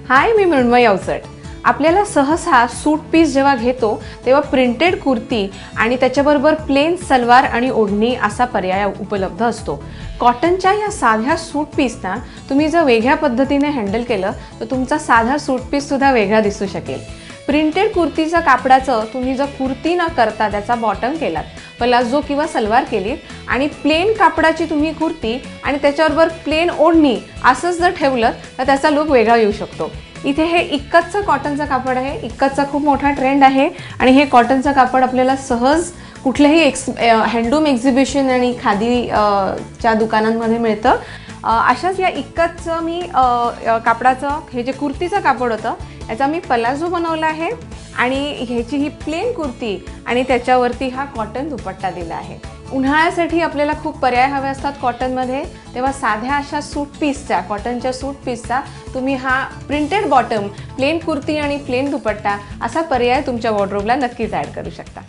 हाय, मी मृण्मयी अवचट। आपल्याला सहसा सूट पीस जेव्हा घेतो तेव्हा प्रिंटेड कुर्ती आणि त्याच्याबरोबर प्लेन सलवार आणि ओढणी असा पर्याय उपलब्ध असतो। कॉटनच्या या साध्या सूट पीसना तुम्ही जर वेगळ्या पद्धतीने हँडल केलं तर तुमचा साधा सूट पीस सुद्धा वेगळा दिसू शकेल। प्रिंटेड कुर्तीच्या कापडाचं तुम्ही जर कुर्ती न करता त्याचा बॉटम केलात, प्लाझो किंवा सलवार केलीत आणि प्लेन कापडाची तुम्ही कुर्ती आणि त्याच्याबरोबर प्लेन ओढणी असंच जर ठेवलं तर त्याचा लुक वेगळा येऊ शकतो। इथे हे इक्कतचं कॉटनचं कापड आहे। इक्कतचा खूप मोठा ट्रेंड आहे आणि हे कॉटनचं कापड आपल्याला सहज कुठल्याही हँडलूम एक्झिबिशन आणि खादी च्या दुकानांमध्ये मिळतं। अशाच या इक्कतचं मी कापडाचं हे जे कुर्तीचं कापड होतं याचा मी प्लाझो बनवला आहे आणि ह्याची ही प्लेन कुर्ती आणि त्याच्यावरती हा कॉटन दुपट्टा दिला आहे। उन्हाळ्यासाठी आपल्याला खूप पर्याय हवे असतात कॉटनमध्ये, तेव्हा साध्या अशा सूट पीसचा कॉटनच्या सूट पीसचा तुम्ही हा प्रिंटेड बॉटम, प्लेन कुर्ती आणि प्लेन दुपट्टा असा पर्याय तुमच्या वॉर्डरोबला नक्कीच ॲड करू शकता।